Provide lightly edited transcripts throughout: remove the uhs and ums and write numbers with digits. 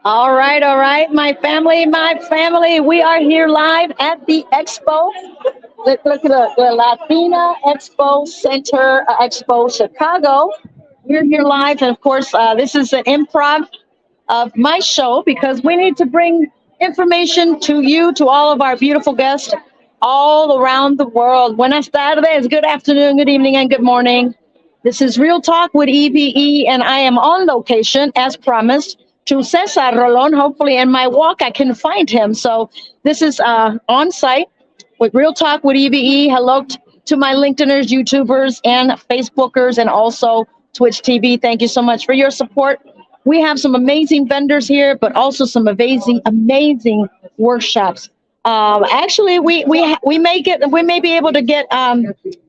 All right, my family. We are here live at the Expo. Look at the Latina Expo Center, Expo Chicago. We're here live, and of course, this is an improv of my show because we need to bring information to you, to all of our beautiful guests all around the world. Buenas tardes, good afternoon, good evening, and good morning. This is Real Talk with E.V.E., and I am on location as promised to Cesar Rolon. Hopefully, in my walk, I can find him. So, this is on site with Real Talk with E.V.E. Hello to my LinkedIners, YouTubers, and Facebookers, and also Twitch TV. Thank you so much for your support. We have some amazing vendors here, but also some amazing workshops. Actually, we may be able to get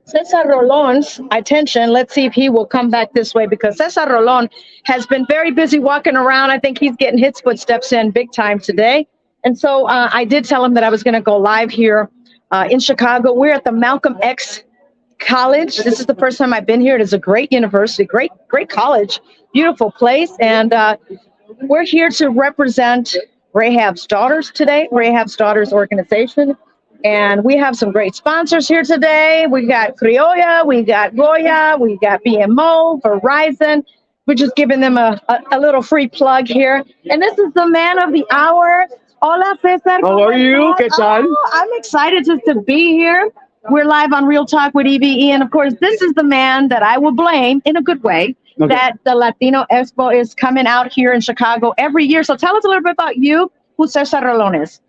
Cesar Rolon's attention. Let's see if he will come back this way because Cesar Rolon has been very busy walking around. I think he's getting his footsteps in big time today. And so I did tell him that I was going to go live here in Chicago. We're at the Malcolm X College. This is the first time I've been here. It is a great university, great college, beautiful place. And we're here to represent Rahab's Daughters today, Rahab's Daughters organization. And we have some great sponsors here today. We got Criolla, we got Goya, we got BMO, Verizon. We're just giving them a little free plug here. And this is the man of the hour. Hola, Cesar. How are you? ¿Qué tal? Oh, I'm excited just to be here. We're live on Real Talk with E.V.E. And of course, this is the man that I will blame in a good way that the Latino Expo is coming out here in Chicago every year. So tell us a little bit about you, who Cesar Rolon is.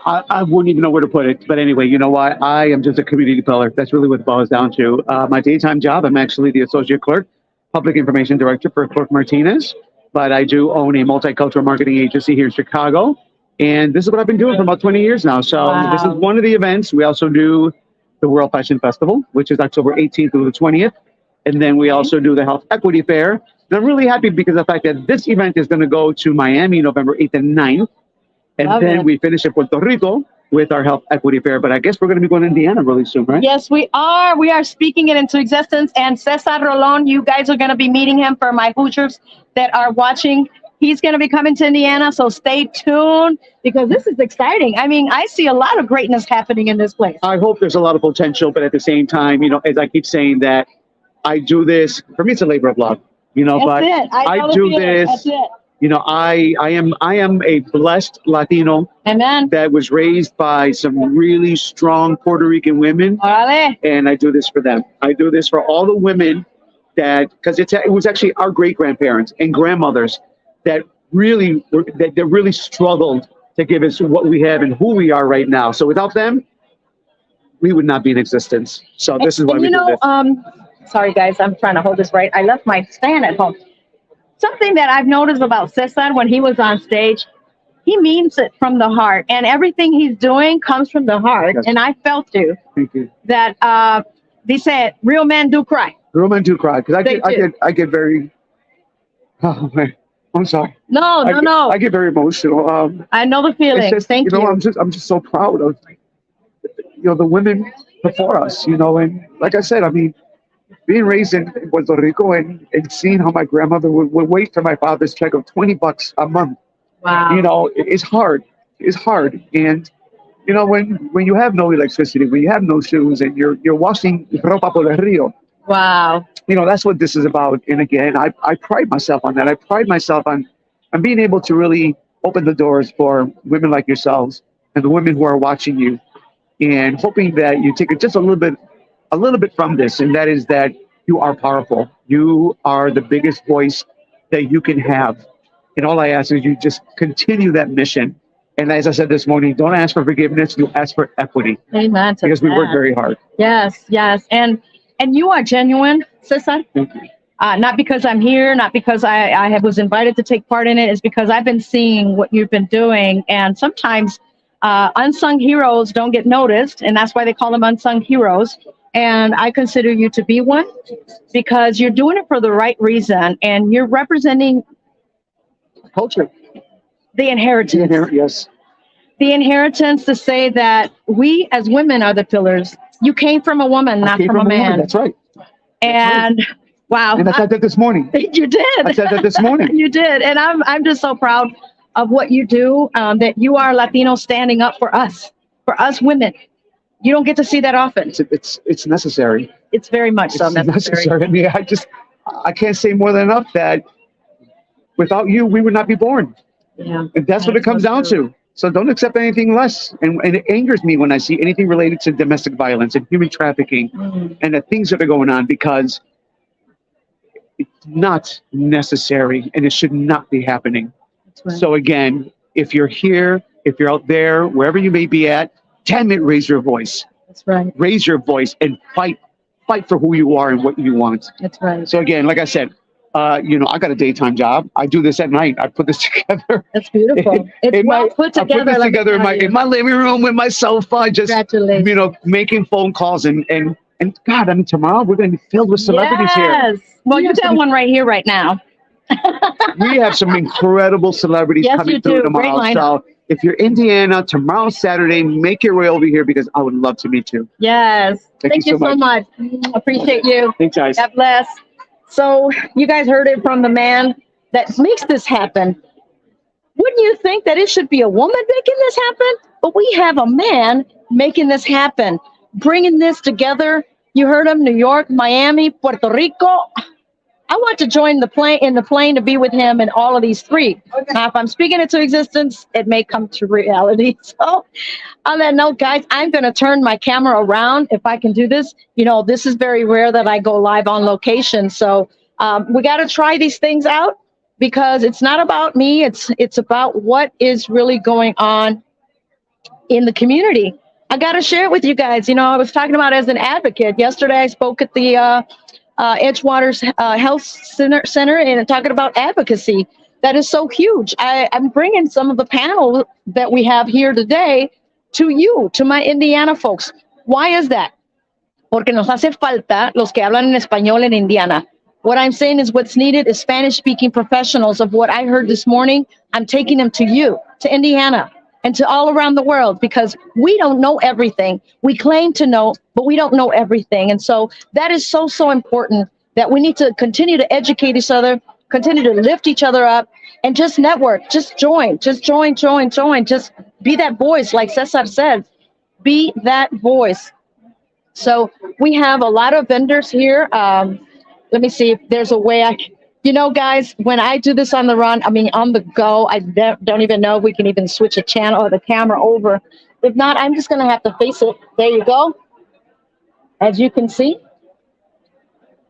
I wouldn't even know where to put it. But anyway, you know what? I am just a community pillar. That's really what it boils down to. My daytime job, I'm actually the associate clerk, public information director for Clerk Martinez. But I do own a multicultural marketing agency here in Chicago. And this is what I've been doing for about 20 years now. So This is one of the events. We also do the World Fashion Festival, which is October 18th through the 20th. And then we also do the Health Equity Fair. And I'm really happy because of the fact that this event is going to go to Miami November 8th and 9th. And then we finish in Puerto Rico with our Health Equity Fair. But I guess we're going to be going to Indiana really soon, right? Yes, we are. We are speaking it into existence. And Cesar Rolon, you guys are going to be meeting him for my Hoosiers that are watching. He's going to be coming to Indiana, so stay tuned because this is exciting. I mean, I see a lot of greatness happening in this place. I hope there's a lot of potential, but at the same time, you know, as I keep saying that I do this, for me, it's a labor of love, you know, but I do this, you know, I am a blessed Latino that was raised by some really strong Puerto Rican women, and I do this for them. I do this for all the women that, because it was actually our great-grandparents and grandmothers that really struggled to give us what we have and who we are right now. So without them, we would not be in existence. So this is why we do this. Sorry guys, I'm trying to hold this right. I left my stand at home. Something that I've noticed about Cesar when he was on stage, he means it from the heart, and everything he's doing comes from the heart. Yes. And I felt Thank you. That they said real men do cry. Real men do cry because I get very. Oh man. I'm sorry. No. I get very emotional. I know the feeling. Thank you. I'm just so proud of, you know, the women before us. You know, and like I said, I mean, being raised in Puerto Rico and seeing how my grandmother would wait for my father's check of $20 a month. Wow. You know, it's hard. It's hard. And you know, when you have no electricity, when you have no shoes, and you're washing ropa por el río. Wow. You know, that's what this is about. And again, I pride myself on that. I pride myself on being able to really open the doors for women like yourselves and the women who are watching you, and hoping that you take just a little bit from this. And that is that you are powerful. You are the biggest voice that you can have. And all I ask is you just continue that mission. And as I said this morning, don't ask for forgiveness. You ask for equity. Amen. Because we work very hard. Yes. And you are genuine, Cesar. Not because I'm here, not because I was invited to take part in it. It's because I've been seeing what you've been doing. And sometimes unsung heroes don't get noticed. And that's why they call them unsung heroes. And I consider you to be one because you're doing it for the right reason. And you're representing culture. The inheritance. Yes. The inheritance to say that we as women are the pillars. You came from a woman, not from a man. That's right. And Wow. And I said that this morning. You did. I said that this morning. You did. And I'm just so proud of what you do, that you are Latino standing up for us women. You don't get to see that often. It's necessary. It's very much so It's necessary. necessary. I mean, I can't say more than enough that without you, we would not be born. Yeah. And that's what it comes down to. So don't accept anything less. And it angers me when I see anything related to domestic violence and human trafficking and the things that are going on, because it's not necessary and it should not be happening. Right. So again, if you're here, if you're out there, wherever you may be at, damn it, raise your voice. That's right. Raise your voice and fight for who you are and what you want. That's right. So again, like I said, I got a daytime job. I do this at night. I put this together. That's beautiful. It's well put together. I put this together in my living room with my sofa, just making phone calls and God, I mean, tomorrow we're going to be filled with celebrities here. Well, you got one right here, right now. We have some incredible celebrities coming through tomorrow. So if you're Indiana, tomorrow, Saturday, make your way over here because I would love to meet you. Yes. Thank you so much. Appreciate you. Thanks, guys. God bless. So you guys heard it from the man that makes this happen. Wouldn't you think that it should be a woman making this happen? But we have a man making this happen, bringing this together. You heard him, New York, Miami, Puerto Rico. I want to join the plane to be with him in all of these three. Now, if I'm speaking it to existence, it may come to reality. So on that note, guys, I'm going to turn my camera around if I can do this. You know, this is very rare that I go live on location. So we got to try these things out because it's not about me. It's about what is really going on in the community. I got to share it with you guys. You know, I was talking about as an advocate. Yesterday, I spoke at the Edgewater's Health Center and talking about advocacy. That is so huge. I'm bringing some of the panel that we have here today to you, to my Indiana folks. Why is that? Porque nos hace falta los que hablan en español en Indiana. What I'm saying is what's needed is Spanish-speaking professionals of what I heard this morning. I'm taking them to you, to Indiana, and to all around the world because we don't know everything. We claim to know, but we don't know everything. And so that is so, so important that we need to continue to educate each other, continue to lift each other up, and just network, just join. Just be that voice, like Cesar said, be that voice. So we have a lot of vendors here. Let me see if there's a way you know, guys, when I do this on the run, I mean, on the go, I don't even know if we can even switch a channel or the camera over. If not, I'm just going to have to face it. There you go. As you can see,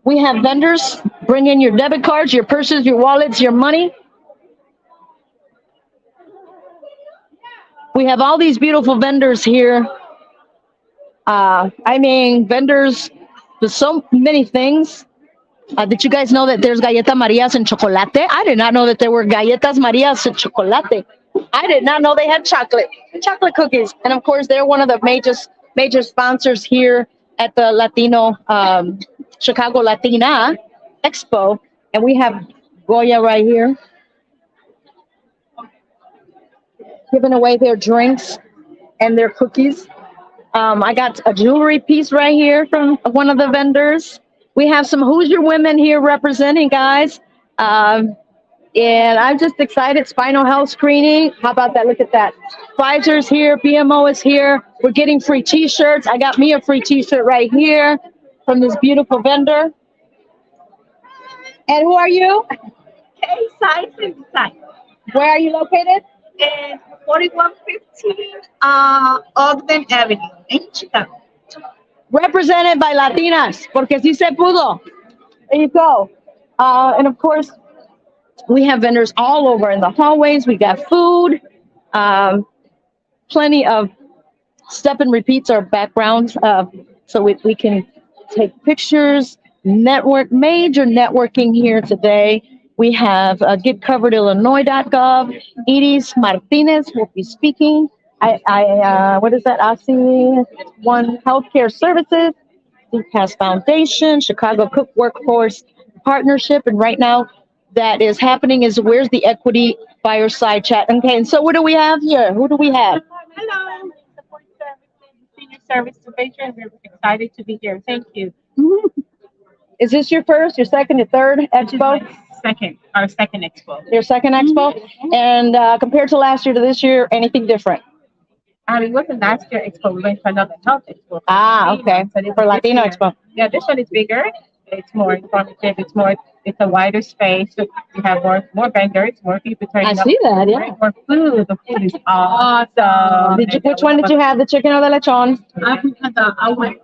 we have vendors. Bring in your debit cards, your purses, your wallets, your money. We have all these beautiful vendors here. I mean, vendors for so many things. Did you guys know that there's galletas Marias and chocolate? I did not know that there were galletas Marias and chocolate. I did not know they had chocolate cookies. And of course, they're one of the major sponsors here at the Latino, Chicago Latina Expo. And we have Goya right here giving away their drinks and their cookies. I got a jewelry piece right here from one of the vendors. We have some Hoosier women here representing, guys. And I'm just excited. Spinal health screening. How about that? Look at that. Pfizer's here. BMO is here. We're getting free T-shirts. I got me a free T-shirt right here from this beautiful vendor. And who are you? Side 55. Where are you located? And 4115 Ogden Avenue in Chicago. Represented by Latinas, porque sí se pudo. There you go. And of course, we have vendors all over in the hallways. We got food, plenty of step and repeats or backgrounds, so we can take pictures, major networking here today. We have getcoveredillinois.gov. Edis Martinez will be speaking. What is that? ASI One Healthcare Services, CPAS Foundation, Chicago Cook Workforce Partnership, and right now that is happening is where's the equity fireside chat? Okay, and so what do we have here? Who do we have? Hello, support services, senior service supervision. We're excited to be here. Thank you. Is this your first, your second, your third expo? Our second expo. Your second expo? And compared to last year to this year, anything different? It wasn't last year expo. We went to another health expo. Okay. So this For is Latino this year. Expo. Yeah, this one is bigger. It's more informative. It's a wider space. So you have more vendors, more people turning I up. see that, yeah. More food. The food is awesome. Which one did you have? The chicken or the lechon? I had the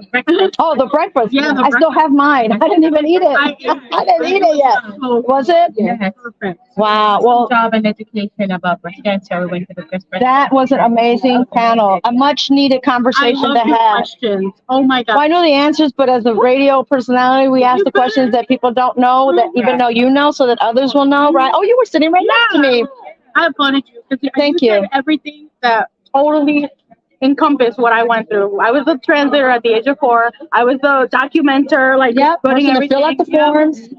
breakfast. Oh, the breakfast. Yeah, the I still have mine. I didn't even eat it. I didn't eat it yet. Was it? Yeah, perfect. Wow. Well, Job and education about breast cancer. We went to the breast. that was an amazing panel. A much needed conversation to have. Questions. Oh my God. Well, I know the answers, but as a radio personality, we ask the questions that people don't know, that even though you know, so that others will know, right? Oh, you were sitting right next to me. I applauded you because Thank you you. said everything that totally encompassed what I went through. I was a translator at the age of 4. I was the documenter, like putting Person to fill out the forms.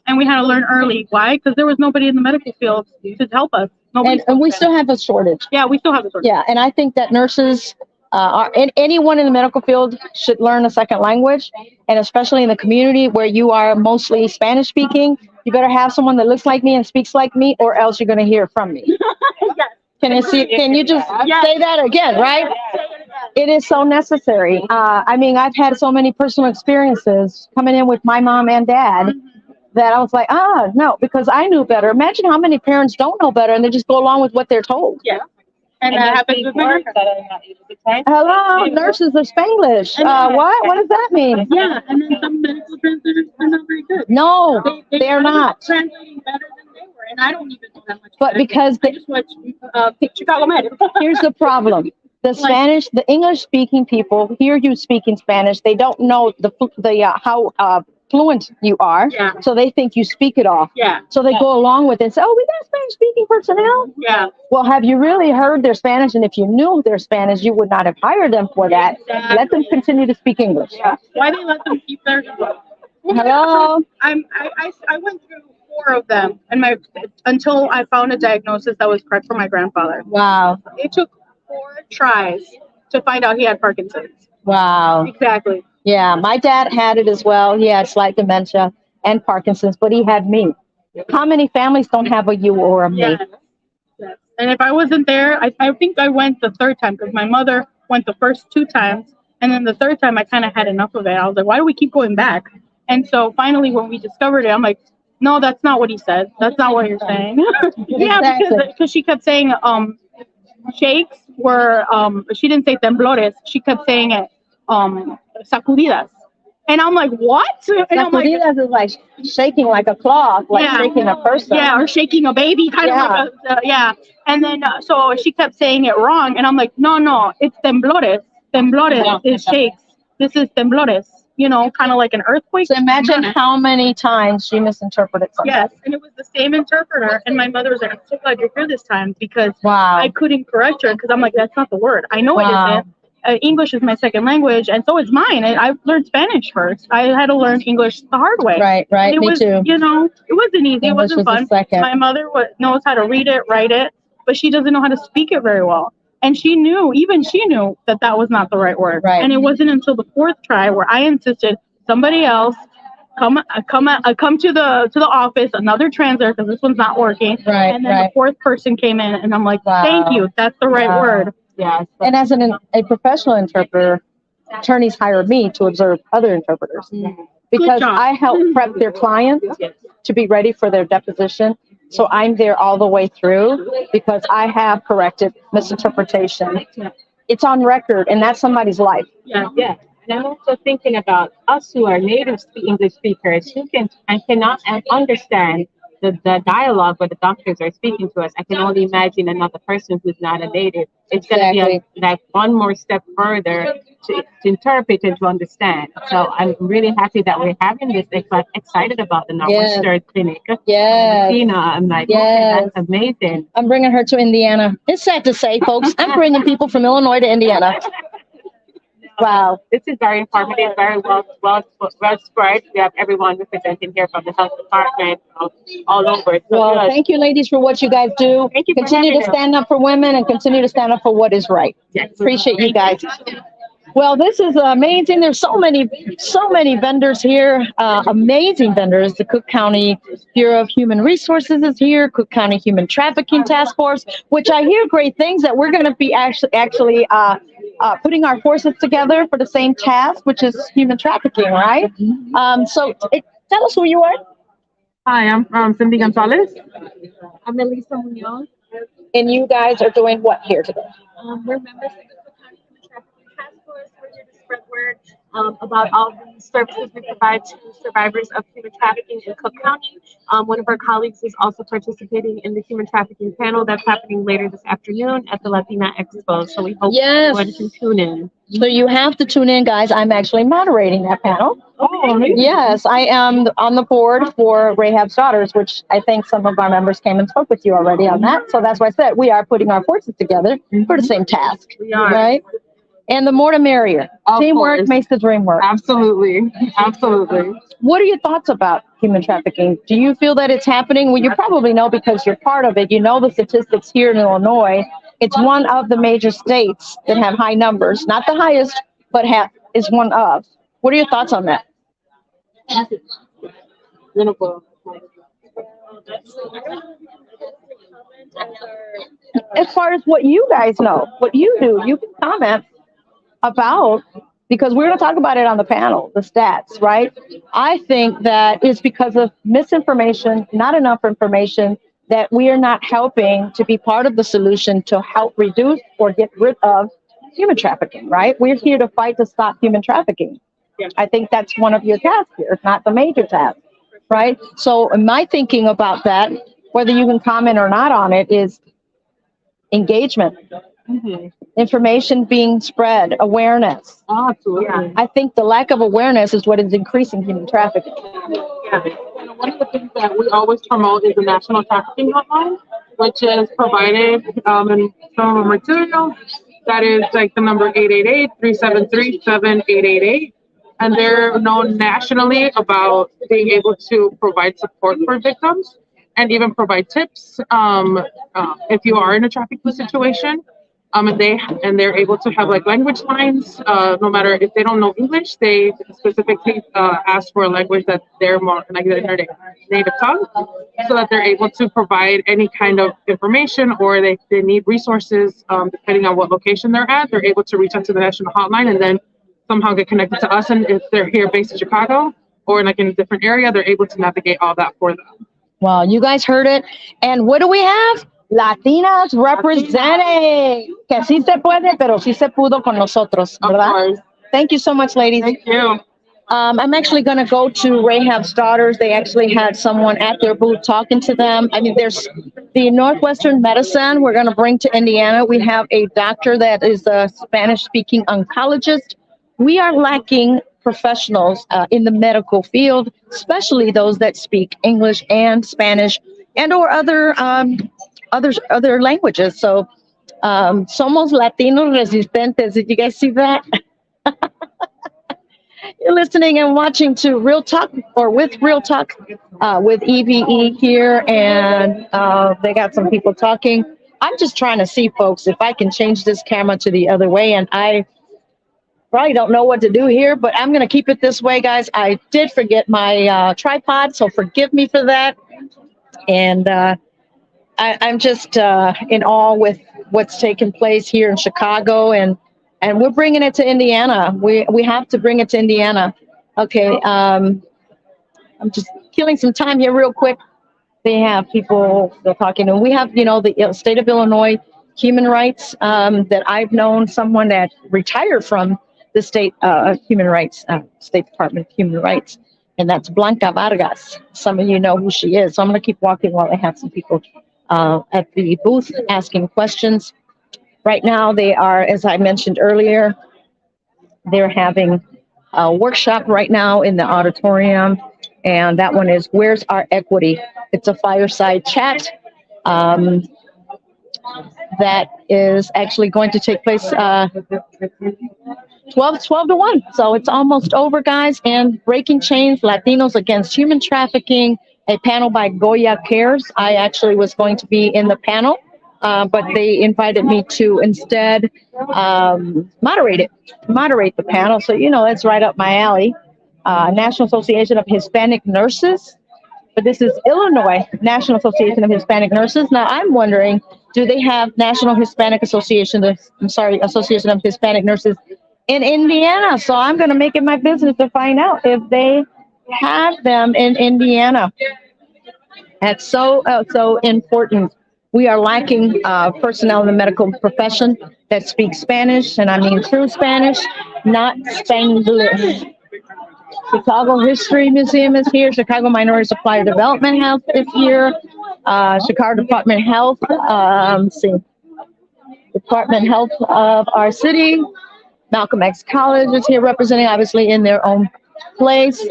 And we had to learn early. Why? Because there was nobody in the medical field to help us. And we still have a shortage. Yeah, we still have a shortage. Yeah, and I think that nurses and anyone in the medical field should learn a second language, and especially in the community where you are mostly Spanish speaking, you better have someone that looks like me and speaks like me, or else you're going to hear from me. Yes. Can you just say that again, right? It is so necessary. I mean, I've had so many personal experiences coming in with my mom and dad that I was like, no, because I knew better. Imagine how many parents don't know better and they just go along with what they're told. Yeah. And that happens with nurses. Hello, nurses are Spanglish. What? What does that mean? Yeah, and then some medical translators are not very good. No, they're not. Translating better than they were, and I don't even know that much. But because I just watch Chicago Med. here's the problem. The Spanish, the English-speaking people hear you speaking Spanish. They don't know how fluent you are. Yeah. So they think you speak it off. Yeah. So they go along with it and say, oh, we got Spanish-speaking personnel. Yeah. Well, have you really heard their Spanish? And if you knew their Spanish, you would not have hired them for that. Exactly. Let them continue to speak English. Yeah. Why they let them keep their? Hello. I went through 4 of them, and until I found a diagnosis that was correct for my grandfather. Wow. It took 4 tries to find out he had Parkinson's. Wow. Exactly. Yeah, my dad had it as well. He had slight dementia and Parkinson's, but he had me. How many families don't have a you or a me? Yes. Yes. And if I wasn't there, I think I went the 3rd time because my mother went the first 2 times. And then the 3rd time, I kind of had enough of it. I was like, why do we keep going back? And so finally, when we discovered it, I'm like, no, that's not what he said. That's not what you're saying. Yeah, Exactly. because she kept saying shakes were, she didn't say temblores. She kept saying it, sacudidas. And I'm like, what? And I'm like, Sacudidas is like shaking like a cloth, like shaking a person. yeah, or shaking a baby, kind of like yeah. And then so she kept saying it wrong, and I'm like, no, it's temblores. Temblores is shakes. This is temblores. You know, kind of like an earthquake. So imagine how many times she misinterpreted something. Yes, and it was the same interpreter. And my mother was like, I'm so glad you're here this time because Wow. I couldn't correct her because I'm like, that's not the word. I know Wow. it isn't. English is my second language, and so is mine. And I learned Spanish first. I had to learn English the hard way. Right, And it me was, too. You know, it wasn't easy. English it wasn't was fun. the second. My mother knows how to read it, write it, but she doesn't know how to speak it very well. And she knew that that was not the right word. Right. And it wasn't until the 4th try where I insisted somebody else come to the office, another translator, because this one's not working. Right, and then the 4th person came in, and I'm like, Wow. thank you, that's the right word. Yes. And as a professional interpreter, attorneys hire me to observe other interpreters because job. I help prep their clients to be ready for their deposition. So I'm there all the way through because I have corrected misinterpretation. It's on record, and that's somebody's life. Yeah. Yeah. And I'm also thinking about us who are native English speakers who cannot understand the dialogue where the doctors are speaking to us. I can only imagine another person who's not a native. It's going to be like one more step further to interpret and to understand. So I'm really happy that we're having this. Excited about the Northwestern Clinic. Yes. Latina, I'm like, Yes. okay, that's amazing. I'm bringing her to Indiana. It's sad to say, folks. I'm bringing people from Illinois to Indiana. Wow. This is very informative, very well spread. We have everyone representing here from the health department, all over. So Well, good. thank you, ladies, for what you guys do. Thank you for Continue to having us. stand up for women and continue to stand up for what is right. Yes. Appreciate you guys. Well, this is amazing. There's so many vendors here, amazing vendors. The Cook County Bureau of Human Resources is here, Cook County Human Trafficking Task Force, which I hear great things that we're going to be actually putting our forces together for the same task, which is human trafficking, right? Tell us who you are. Hi, I'm Cindy Gonzalez. I'm Elisa Munoz. And you guys are doing what here today? We're members of the Cook County Human Trafficking Task Force. We're here to spread word about all the services we provide to survivors of human trafficking in Cook County. One of our colleagues is also participating in the human trafficking panel that's happening later this afternoon at the Latina Expo. So we hope everyone can tune in. So you have to tune in, guys. I'm actually moderating that panel. Oh, amazing. Yes, I am on the board for Rahab's Daughters, which I think some of our members came and spoke with you already on that. So that's why I said we are putting our forces together for the same task. We are. Right? And the more the merrier. Of Teamwork course. makes the dream work. Absolutely. Absolutely. What are your thoughts about human trafficking? Do you feel that it's happening? Well, you probably know because you're part of it. You know the statistics here in Illinois. It's one of the major states that have high numbers. Not the highest, but is one of. What are your thoughts on that? As far as what you guys know, what you do, you can comment about, because we're going to talk about it on the panel, the stats, right? I think that it's because of misinformation, not enough information, that we are not helping to be part of the solution to help reduce or get rid of human trafficking, right? We're here to fight to stop human trafficking. I think that's one of your tasks here, if not the major task, right? So my thinking about that, whether you can comment or not on it, is engagement, information being spread, awareness. Oh, absolutely. I think the lack of awareness is what is increasing human trafficking. Yeah. And one of the things that we always promote is the National Trafficking Hotline, which is provided in some of our material. That is like the number 888-373-7888. And they're known nationally about being able to provide support for victims and even provide tips if you are in a trafficking situation. And they're able to have like language lines. No matter if they don't know English, they specifically ask for a language that they're more like their native tongue, so that they're able to provide any kind of information, or they need resources depending on what location they're at. They're able to reach out to the national hotline and then somehow get connected to us. And if they're here based in Chicago or like in a different area, they're able to navigate all that for them. Well, you guys heard it. And what do we have? Latinas representing. Que sí se puede, pero sí se pudo con nosotros, ¿verdad? Thank you so much, ladies. Thank you. I'm actually going to go to Rahab's Daughters. They actually had someone at their booth talking to them. I mean, there's the Northwestern medicine we're going to bring to Indiana. We have a doctor that is a Spanish-speaking oncologist. We are lacking professionals in the medical field, especially those that speak English and Spanish and or other languages. So somos Latinos resistentes. Did you guys see that? You're listening and watching to Real Talk, or with Real Talk, with E.V.E. here, and they got some people talking. I'm just trying to see, folks, if I can change this camera to the other way, and I probably don't know what to do here, but I'm going to keep it this way, guys. I did forget my tripod, so forgive me for that. And I'm just in awe with what's taking place here in Chicago, and we're bringing it to Indiana. We have to bring it to Indiana. Okay, I'm just killing some time here real quick. They have people they're talking, and we have, the state of Illinois human rights that I've known someone that retired from the state human rights, State Department of Human Rights, and that's Blanca Vargas. Some of you know who she is. So I'm going to keep walking while I have some people at the booth asking questions. Right now, they are, as I mentioned earlier, they're having a workshop right now in the auditorium, and that one is Where's Our Equity? It's a fireside chat that is actually going to take place 12 to 1. So it's almost over, guys. And Breaking Chains, Latinos Against Human Trafficking, a panel by Goya Cares. I actually was going to be in the panel but they invited me to instead moderate the panel. So, it's right up my alley. National Association of Hispanic Nurses, but this is Illinois National Association of Hispanic Nurses. Now, I'm wondering, do they have National Hispanic Association? Association of Hispanic Nurses in Indiana. So I'm going to make it my business to find out if they have them in Indiana. That's so important. We are lacking personnel in the medical profession that speak Spanish, and I mean true Spanish, not Spanglish. Chicago History Museum is here. Chicago Minority Supplier Development Health is here. Chicago Department of Health. Let's see. Department of Health of our city. Malcolm X College is here representing, obviously, in their own place.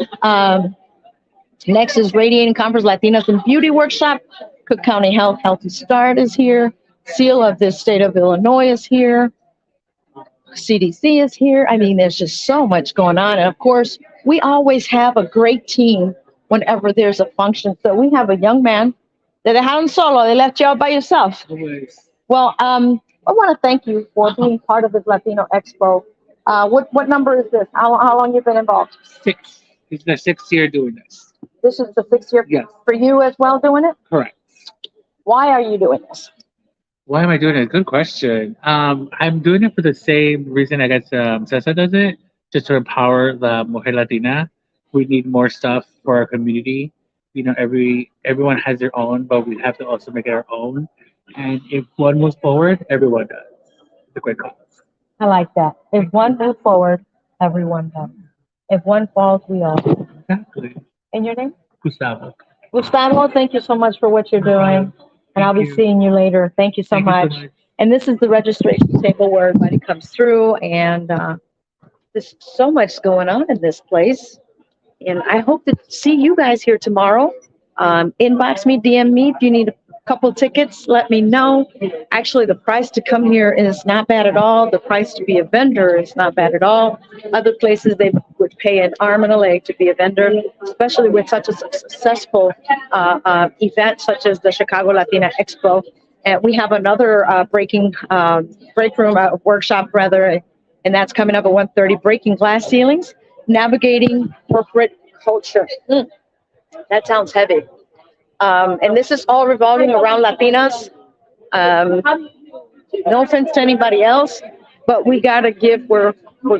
Next is Radiating Conference Latinas and Beauty Workshop. Cook County Health Healthy Start is here. Seal of the State of Illinois is here. CDC is here. I mean, there's just so much going on. And of course, we always have a great team whenever there's a function. So we have a young man. They dejaron solo. They left you out by yourself. Well, I want to thank you for being part of this Latino Expo. What number is this? How long you been involved? 6. It's the 6th year doing this. This is the 6th year Yes. for you as well doing it? Correct. Why are you doing this? Why am I doing it? Good question. I'm doing it for the same reason I guess Cesar does it, just to empower the Mujer Latina. We need more stuff for our community. Everyone has their own, but we have to also make it our own. And if one moves forward, everyone does. It's a great cause. I like that. If one moves forward, everyone does. If one falls, we all. Exactly. And your name? Gustavo. Gustavo, thank you so much for what you're doing. And I'll be seeing you later. Thank you so much. And this is the registration table where everybody comes through. And there's so much going on in this place. And I hope to see you guys here tomorrow. Inbox me, DM me. If you need a couple tickets, let me know. Actually, the price to come here is not bad at all. The price to be a vendor is not bad at all. Other places, they would pay an arm and a leg to be a vendor, especially with such a successful event such as the Chicago Latina Expo. And we have another break room workshop, and that's coming up at 1:30, Breaking Glass Ceilings, Navigating Corporate Culture. That sounds heavy. And this is all revolving around Latinas. No offense to anybody else, but we got to give where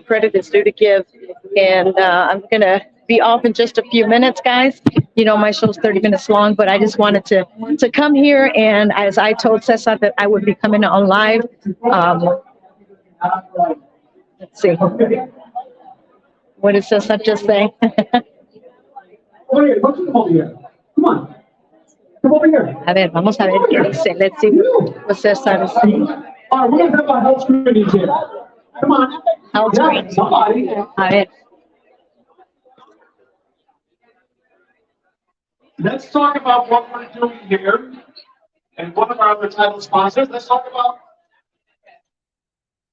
credit is due to give. And I'm going to be off in just a few minutes, guys. My show's 30 minutes long, but I just wanted to come here. And as I told Cesar that I would be coming on live. Let's see. What did Cesar just say? Come on. Come over here. A ver, vamos a ver qué dice. Let's see what Cesar is saying. All right, we're going to have a health screening here. Come on. Health screening. Somebody. A ver. Let's talk about what we're doing here. And one of our other title sponsors, let's talk about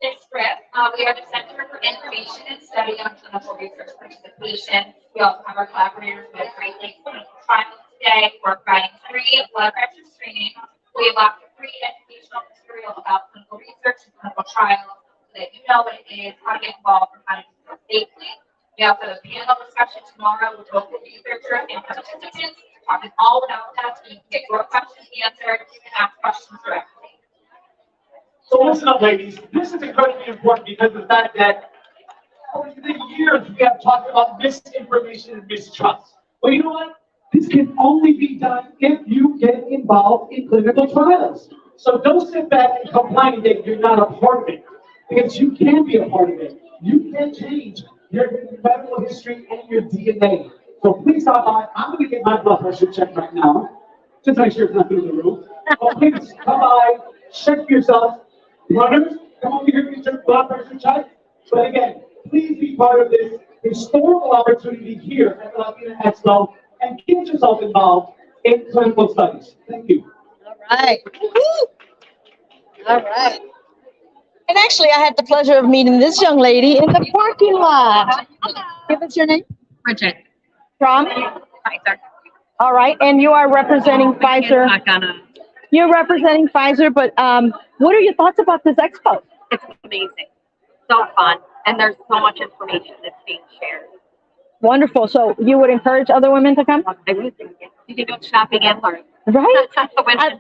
This trip, we are the Center for Information and Study on Clinical Research Participation. We also have our collaborators with Great Lakes Clinical Trials today. We're providing free blood pressure screening. We have lots of free educational material about clinical research and clinical trials so that you know what it is, how to get involved, and how to do it safely. We also have a panel discussion tomorrow with local researchers and participants talking all about that so you can get your questions answered and ask questions directly. So listen up, ladies. This is incredibly important because of the fact that over the years we have talked about misinformation and mistrust. Well, you know what? This can only be done if you get involved in clinical trials. So don't sit back and complain that you're not a part of it, because you can be a part of it. You can change your medical history and your DNA. So please stop by. I'm going to get my blood pressure checked right now, just to make sure it's not through the roof. So please come by, check yourself. Runners, come over here and get your blood pressure checked. But again, please be part of this historical opportunity here at the Latina Expo and get yourself involved in clinical studies. Thank you. All right. All right. And actually, I had the pleasure of meeting this young lady in the parking lot. Give us your name. Bridget. From? Pfizer. All right. And you are representing Pfizer. You're representing Pfizer, but what are your thoughts about this expo? It's amazing. So fun. And there's so much information that's being shared. Wonderful. So you would encourage other women to come? I would think you can go shopping and learn. Right? Women.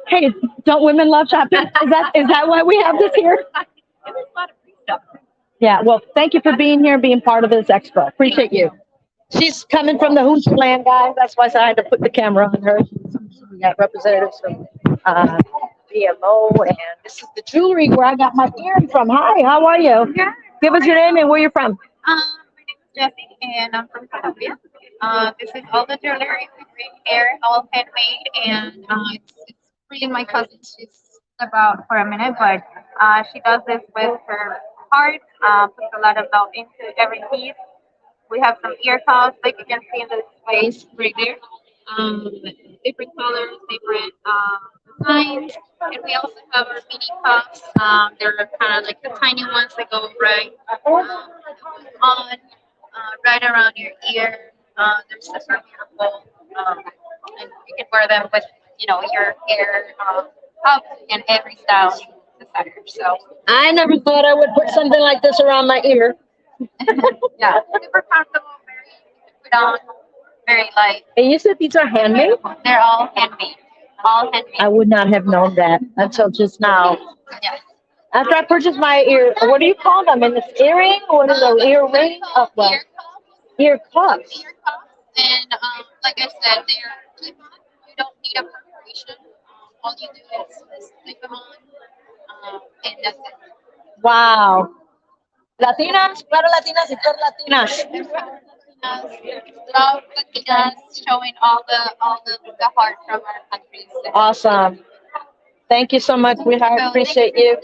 Hey, don't women love shopping? Is that why we have this here? There's a lot of free stuff. Yeah. Well, thank you for being here, being part of this expo. Appreciate you. She's coming from the Hoochland, guys. That's why I said I had to put the camera on her. We got representatives from BMO, and this is the jewelry where I got my earring from. Hi, how are you? Yeah. Give us your name and where you're from. My name is Jessie, and I'm from Colombia. This is all the jewelry we bring here, all handmade, and it's free. My cousin, she's about for a minute, but she does this with her heart. Puts a lot of love into every piece. We have some ear cuffs, like you can see in the space right there. Different colors, different designs, and we also have our mini cuffs. They're kind of like the tiny ones that go on, right around your ear. They're super beautiful, and you can wear them with your hair up in every style you desire. So I never thought I would put something like this around my ear. yeah, super comfortable, very easy to put on, very light. And you said these are handmade? They're all handmade. All handmade. I would not have known that until just now. Yes. After I purchased my ear, what do you call them? And it's earring or is it an earring? Oh, well, ear cuffs. Ear cuffs, and like I said, they're clip on. You don't need a perforation. All you do is clip them on, and that's it. Wow. Latinas, para Latinas y para Latinas. Love Latinas, showing all the heart from our countries. Awesome. Thank you so much, sweetheart. Appreciate you.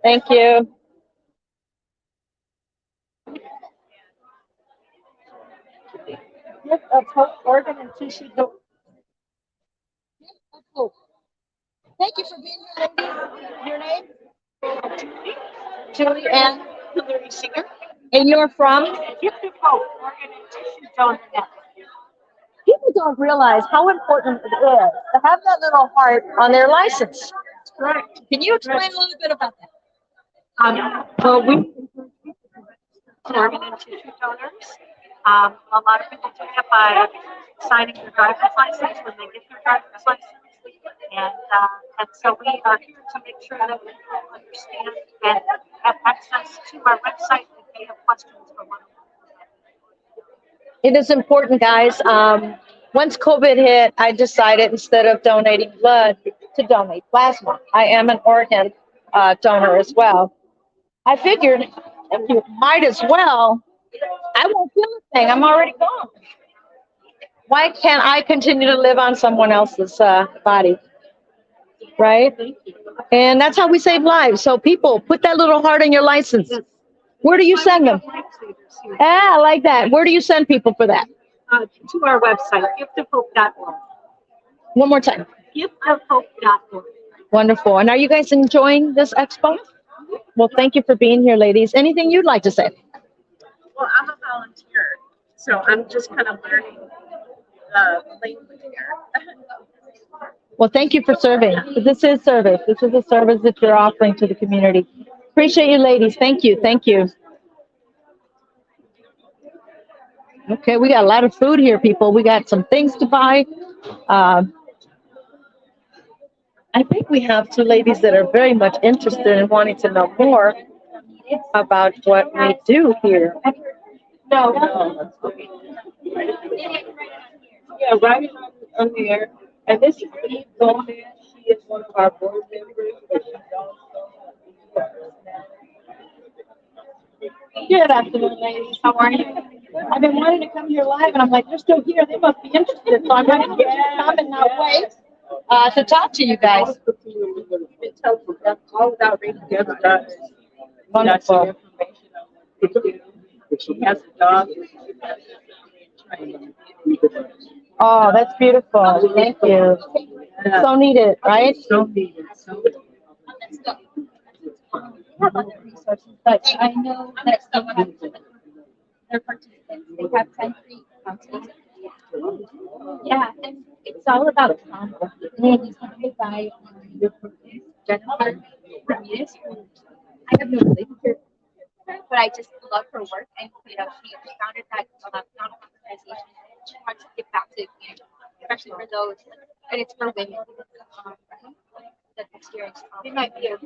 Thank you. Gift of hope, organ and tissue. Gift of hope. Thank you for being here, ladies. Your name? Julie and Singer. and you're from? Gift of Hope, Organ and Tissue Donor Network. People don't realize how important it is to have that little heart on their license. Correct. Can you explain a little bit about that? Well, we organ and tissue donors. A lot of people do it by signing their driver's license when they get their driver's license. And so we are here to make sure that people understand and have access to our website if they have questions for one of them. It is important, guys. Once COVID hit, I decided instead of donating blood to donate plasma. I am an organ donor as well. I figured if you might as well, I won't feel a thing. I'm already gone. Why can't I continue to live on someone else's body? Right? And that's how we save lives. So people, put that little heart on your license. Where do you send them? Ah, I like that. Where do you send people for that? To our website, giftofhope.org. One more time. Giftofhope.org. Wonderful. And are you guys enjoying this expo? Well, thank you for being here, ladies. Anything you'd like to say? Well, I'm a volunteer, so I'm just kind of learning the language here. Well, thank you for serving. This is service. This is a service that you're offering to the community. Appreciate you, ladies. Thank you. Thank you. Okay, we got a lot of food here, people. We got some things to buy. I think we have two ladies that are very much interested in wanting to know more about what we do here. No. Yeah, right on there. And this is E.V.E. She is one of our board members, but she's also Good afternoon, ladies. How are you? I've been wanting to come here live, and I'm like, they're still here. They must be interested. So I'm going to get you to come and not wait to talk to you guys. all without reading the other guys. Wonderful. She has a dog. Oh, that's beautiful. Thank you. So needed, right? So needed. So needed. Have other resources, but I know that some of their participants, they have 10 free consults. Yeah, and it's all about combo. It's funded by your Jennifer Ramirez, who I have no relationship, but I just love her work. And she founded that non-organization. She wants to give back to the community, especially for those, and it's for women that experience trauma. It might be a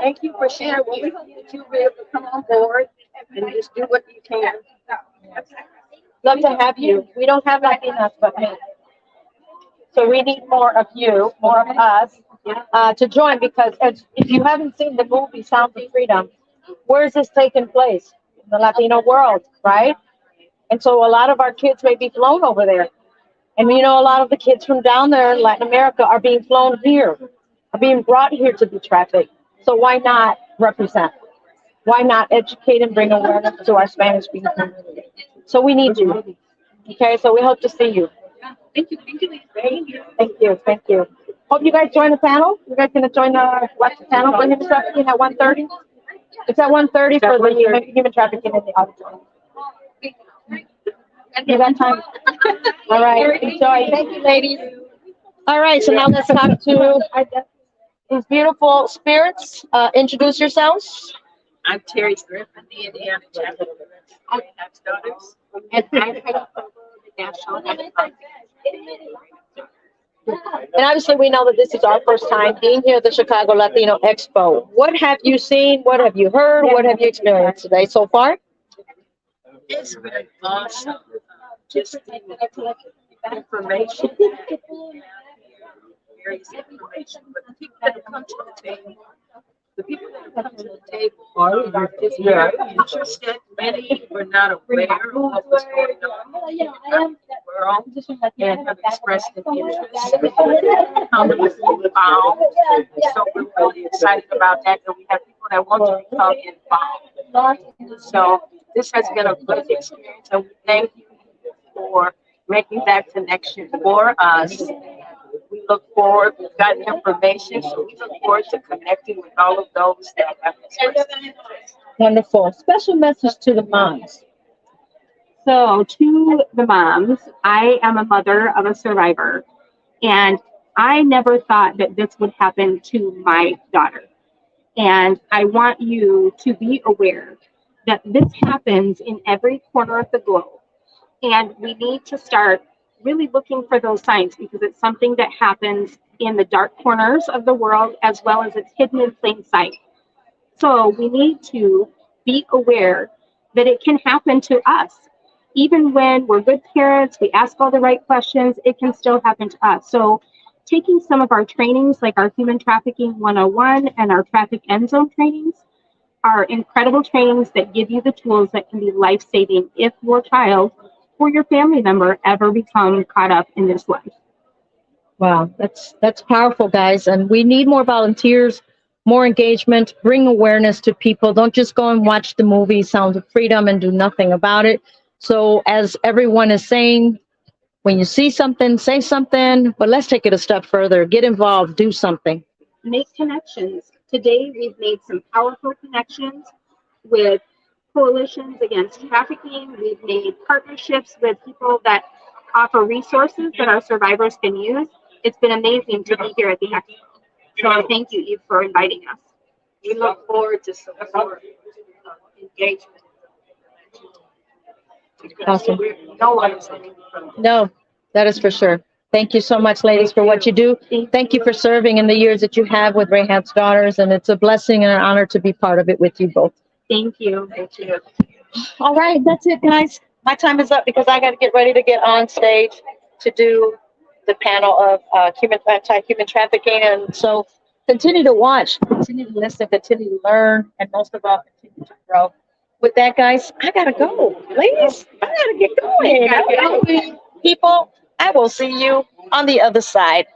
Thank you for sharing. Well, we hope that you'll be able to come on board and just do what you can. Love to have you. We don't have Latinas but me. So we need more of you, more of us, to join, because if you haven't seen the movie Sound of Freedom, where is this taking place? In the Latino world, right? And so a lot of our kids may be flown over there. And a lot of the kids from down there in Latin America are being flown here, are being brought here to be trafficked. So why not represent? Why not educate and bring awareness to our Spanish-speaking community? So we need you. Okay, so we hope to see you. Thank you. Thank you. Hope you guys join the panel. You guys gonna watch the panel for human trafficking at 1:30? It's at 1:30 for the human trafficking in the auditorium. You got time? All right, enjoy. Thank you, ladies. All right, so now let's talk to these beautiful spirits. Introduce yourselves. I'm Terry Griffin, the Indiana chapter of Daughters, and I'm head of the National And obviously, we know that this is our first time being here at the Chicago Latino Expo. What have you seen? What have you heard? What have you experienced today so far? It's been awesome. Just the information, various information, but the people that have come to the table, are just very interested. Many were not aware of what was going on. We're all and have expressed an interest in how to be involved. So we're really excited about that. And we have people that want to become involved. So this has been a good experience, and we thank you for making that connection for us. We look forward, we've gotten information, so we look forward to connecting with all of those that have expressed interest. Wonderful. Special message to the moms. So to the moms, I am a mother of a survivor, and I never thought that this would happen to my daughter. And I want you to be aware that this happens in every corner of the globe. And we need to start really looking for those signs, because it's something that happens in the dark corners of the world, as well as it's hidden in plain sight. So we need to be aware that it can happen to us. Even when we're good parents, we ask all the right questions, it can still happen to us. So taking some of our trainings, like our Human Trafficking 101 and our Traffic End Zone trainings, are incredible trainings that give you the tools that can be life-saving if your child or your family member ever become caught up in this life. Wow, that's powerful, guys. And we need more volunteers, more engagement, bring awareness to people. Don't just go and watch the movie Sound of Freedom and do nothing about it. So as everyone is saying, when you see something, say something, but let's take it a step further. Get involved, do something. Make connections. Today, we've made some powerful connections with coalitions against trafficking. We've made partnerships with people that offer resources that our survivors can use. It's been amazing to be here at the Expo. So thank you, Eve, for inviting us. We look forward to some more engagement. Awesome. No one is No, that is for sure. Thank you so much, ladies, for what you do. Thank you for serving in the years that you have with Rayhan's Daughters, and it's a blessing and an honor to be part of it with you both. Thank you. Thank you. All right, that's it, guys. My time is up because I got to get ready to get on stage to do the panel of anti-human trafficking. And so continue to watch, continue to listen, continue to learn, and most of all, continue to grow. With that, guys, I got to go. Ladies, I got to get going. All right. People, I will see you on the other side.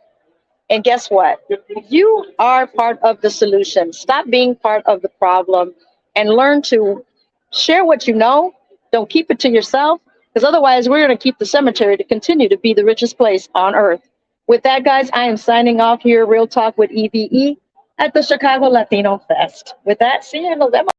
And guess what? You are part of the solution. Stop being part of the problem and learn to share what you know. Don't keep it to yourself, because otherwise we're going to keep the cemetery to continue to be the richest place on earth. With that, guys, I am signing off here, Real Talk with E.V.E. at the Chicago Latino Fest. With that, see you in November.